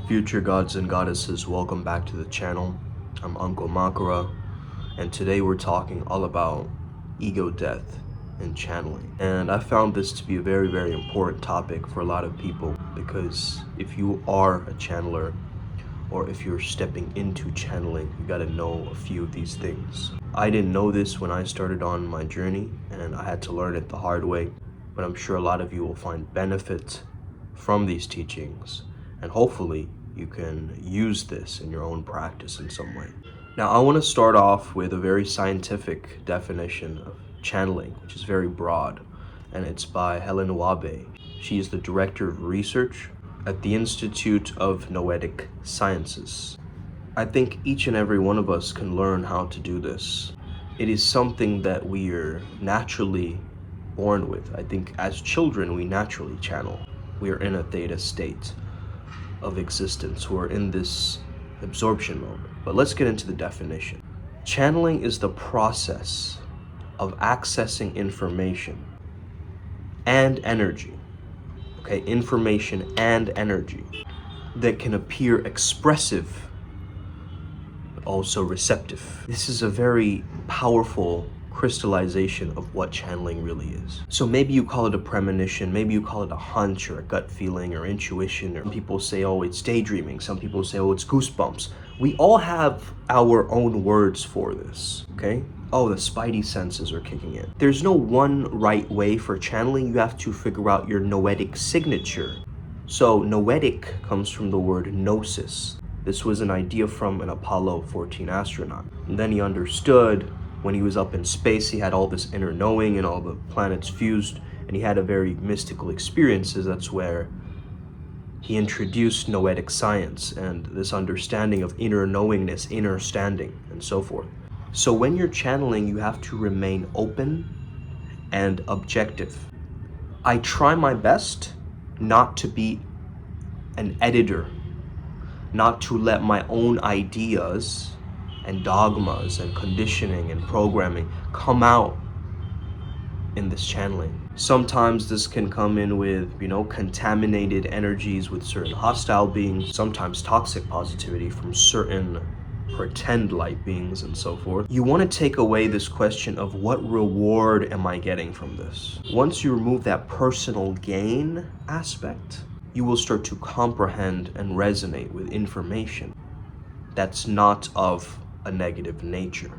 Future gods and goddesses, welcome back to the channel. I'm Uncle Makara, and today we're talking all about ego death and channeling. And I found this to be a very, very important topic for a lot of people, because if you are a channeler, or if you're stepping into channeling, you gotta know a few of these things. I didn't know this when I started on my journey, and I had to learn it the hard way, but I'm sure a lot of you will find benefit from these teachings, and hopefully you can use this in your own practice in some way. Now, I want to start off with a very scientific definition of channeling, which is very broad, and it's by Helen Wabe. She is the Director of Research at the Institute of Noetic Sciences. I think each and every one of us can learn how to do this. It is something that we are naturally born with. I think as children, we naturally channel. We are in a theta state of existence. We're in this absorption mode. But let's get into the definition. Channeling is the process of accessing information and energy. Okay, information and energy that can appear expressive, but also receptive. This is a very powerful crystallization of what channeling really is. So maybe you call it a premonition, maybe you call it a hunch or a gut feeling or intuition, or some people say, oh, it's daydreaming. Some people say, oh, it's goosebumps. We all have our own words for this, okay? Oh, the spidey senses are kicking in. There's no one right way for channeling. You have to figure out your noetic signature. So noetic comes from the word gnosis. This was an idea from an Apollo 14 astronaut. And then he understood when he was up in space, he had all this inner knowing and all the planets fused, and he had a very mystical experiences. That's where he introduced noetic science and this understanding of inner knowingness, inner standing, and so forth. So when you're channeling, you have to remain open and objective. I try my best not to be an editor, not to let my own ideas and dogmas and conditioning and programming come out in this channeling. Sometimes this can come in with, contaminated energies with certain hostile beings, sometimes toxic positivity from certain pretend light beings and so forth. You want to take away this question of what reward am I getting from this? Once you remove that personal gain aspect, you will start to comprehend and resonate with information that's not of a negative nature.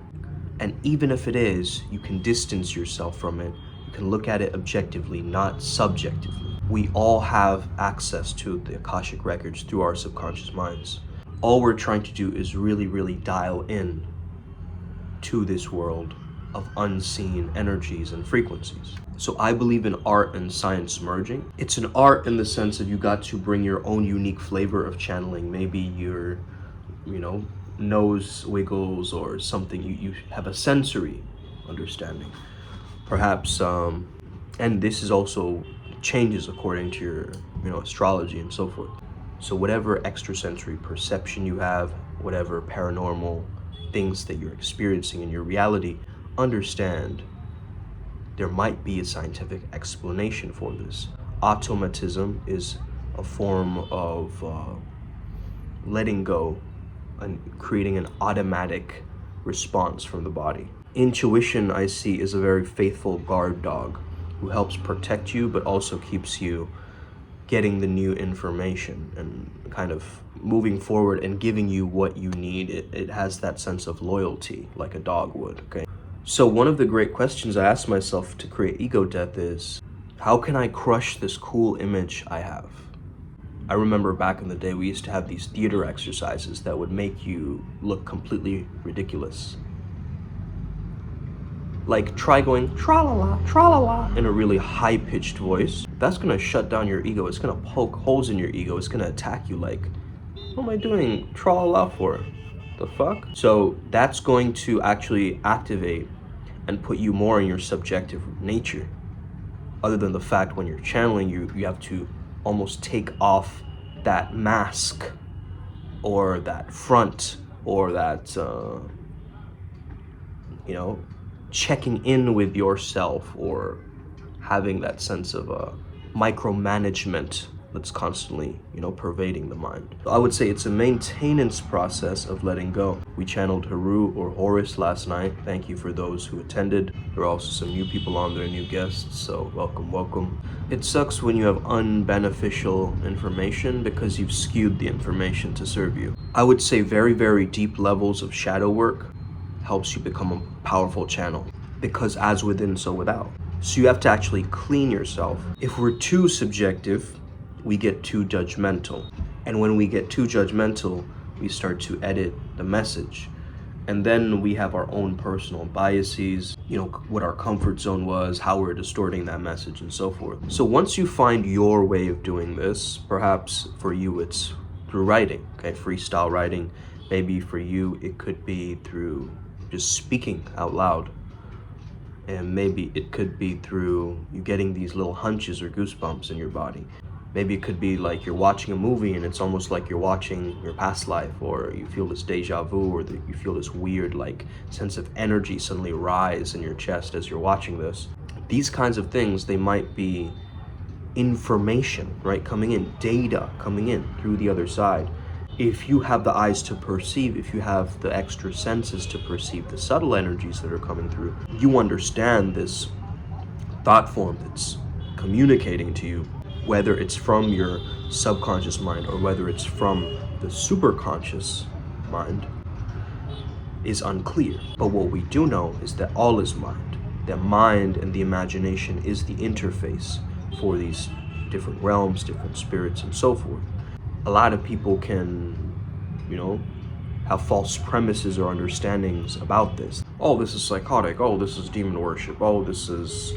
And even if it is, you can distance yourself from it. You can look at it objectively, not subjectively. We all have access to the Akashic records through our subconscious minds. All we're trying to do is really, really dial in to this world of unseen energies and frequencies. So I believe in art and science merging. It's an art in the sense that you got to bring your own unique flavor of channeling. Maybe your, nose wiggles or something. You have a sensory understanding. Perhaps, and this is also changes according to your, astrology and so forth. So whatever extrasensory perception you have, whatever paranormal things that you're experiencing in your reality, understand there might be a scientific explanation for this. Automatism is a form of letting go and creating an automatic response from the body. Intuition, I see, is a very faithful guard dog who helps protect you, but also keeps you getting the new information and kind of moving forward and giving you what you need. It has that sense of loyalty like a dog would, okay? So one of the great questions I asked myself to create ego death is, how can I crush this cool image I have? I remember back in the day, we used to have these theater exercises that would make you look completely ridiculous. Like try going tra-la-la, tra-la-la in a really high-pitched voice. That's gonna shut down your ego. It's gonna poke holes in your ego. It's gonna attack you like, what am I doing tra-la-la for? The fuck? So that's going to actually activate and put you more in your subjective nature. Other than the fact when you're channeling, you have to almost take off that mask or that front or that, checking in with yourself or having that sense of micromanagement that's constantly, pervading the mind. I would say it's a maintenance process of letting go. We channeled Haru or Horus last night. Thank you for those who attended. There are also some new people on there, new guests, so welcome. It sucks when you have unbeneficial information because you've skewed the information to serve you. I would say very, very deep levels of shadow work helps you become a powerful channel, because as within, so without. So you have to actually clean yourself. If we're too subjective, we get too judgmental. And when we get too judgmental, we start to edit the message. And then we have our own personal biases, what our comfort zone was, how we're distorting that message, and so forth. So once you find your way of doing this, perhaps for you it's through writing, okay, freestyle writing. Maybe for you it could be through just speaking out loud. And maybe it could be through you getting these little hunches or goosebumps in your body. Maybe it could be like you're watching a movie and it's almost like you're watching your past life, or you feel this deja vu, or you feel this weird sense of energy suddenly rise in your chest as you're watching this. These kinds of things, they might be information, right, coming in, data coming in through the other side. If you have the eyes to perceive, if you have the extra senses to perceive the subtle energies that are coming through, you understand this thought form that's communicating to you, whether it's from your subconscious mind or whether it's from the superconscious mind, is unclear. But what we do know is that all is mind. That mind and the imagination is the interface for these different realms, different spirits, and so forth. A lot of people can, have false premises or understandings about this. Oh, this is psychotic. Oh, this is demon worship. Oh, this is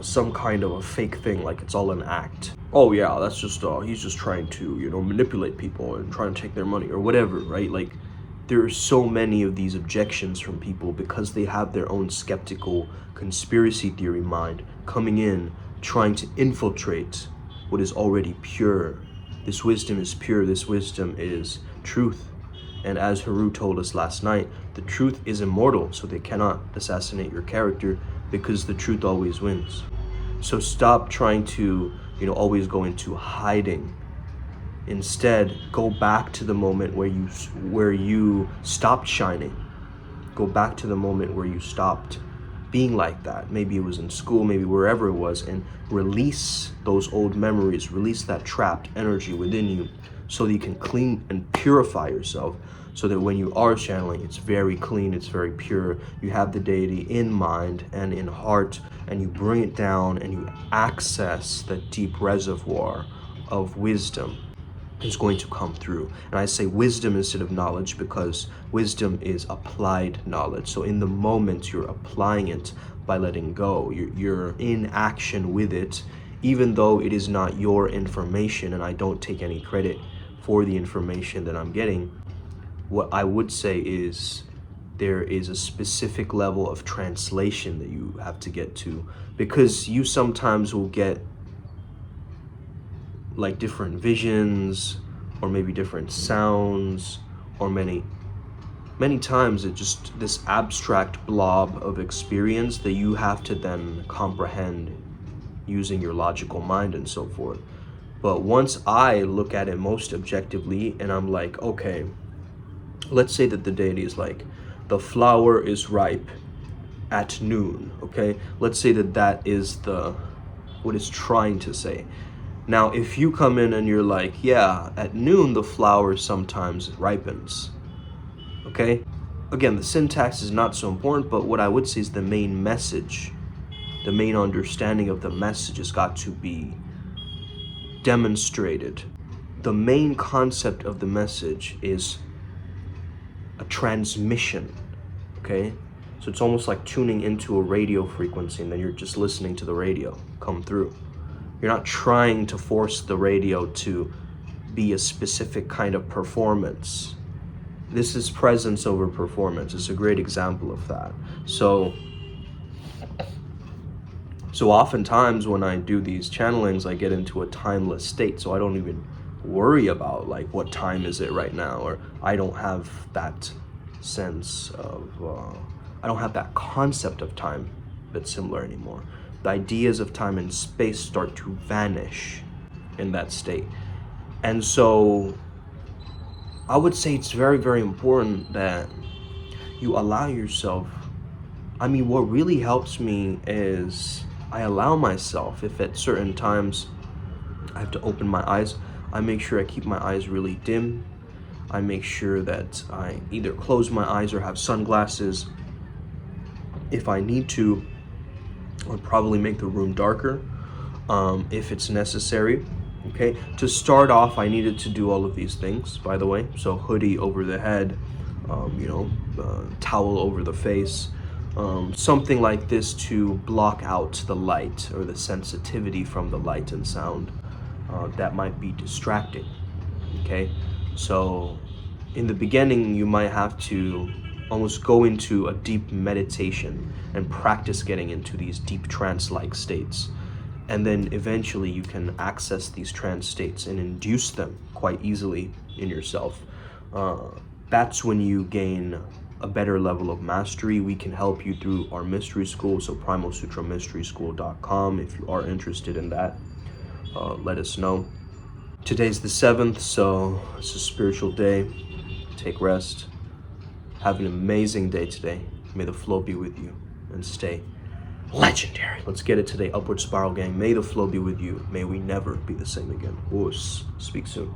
some kind of a fake thing, like it's all an act. Oh yeah, that's just he's just trying to manipulate people and trying to take their money or whatever, right? Like there are so many of these objections from people because they have their own skeptical conspiracy theory mind coming in, trying to infiltrate what is already pure. This wisdom is pure, this wisdom is truth. And as Haru told us last night, the truth is immortal, so they cannot assassinate your character because the truth always wins. So stop trying to, always go into hiding. Instead, go back to the moment where you stopped shining. Go back to the moment where you stopped being like that. Maybe it was in school, maybe wherever it was, and release those old memories, release that trapped energy within you so that you can clean and purify yourself, so that when you are channeling, it's very clean, it's very pure. You have the deity in mind and in heart, and you bring it down and you access the deep reservoir of wisdom is going to come through. And I say wisdom instead of knowledge because wisdom is applied knowledge. So in the moment you're applying it by letting go. You're in action with it, even though it is not your information, and I don't take any credit for the information that I'm getting. What I would say is there is a specific level of translation that you have to get to, because you sometimes will get different visions or maybe different sounds, or many times it's just this abstract blob of experience that you have to then comprehend using your logical mind and so forth. But once I look at it most objectively and I'm like, okay, let's say that the deity is like, the flower is ripe at noon, okay? Let's say that is what it's trying to say. Now, if you come in and you're like, yeah, at noon the flower sometimes ripens, okay? Again, the syntax is not so important, but what I would say is the main message, the main understanding of the message has got to be demonstrated. The main concept of the message is a transmission, okay? So it's almost like tuning into a radio frequency and then you're just listening to the radio come through. You're not trying to force the radio to be a specific kind of performance. This is presence over performance. It's a great example of that. So oftentimes when I do these channelings, I get into a timeless state. So I don't even worry about what time is it right now, or I don't have that sense of, I don't have that concept of time that's similar anymore. the ideas of time and space start to vanish in that state. And so I would say it's very, very important that you allow yourself. I mean, what really helps me is I allow myself, if at certain times I have to open my eyes, I make sure I keep my eyes really dim. I make sure that I either close my eyes or have sunglasses. If I need to, I would probably make the room darker if it's necessary. Okay, to start off, I needed to do all of these things, by the way. So hoodie over the head, towel over the face, something like this to block out the light or the sensitivity from the light and sound that might be distracting. Okay, so in the beginning, you might have to almost go into a deep meditation and practice getting into these deep trance-like states. And then eventually you can access these trance states and induce them quite easily in yourself. That's when you gain a better level of mastery. We can help you through our mystery school, so primalsutramysteryschool.com. If you are interested in that, let us know. Today's the 7th, so it's a spiritual day. Take rest. Have an amazing day today. May the flow be with you and stay legendary. Let's get it today, Upward Spiral Gang. May the flow be with you. May we never be the same again. Speak soon.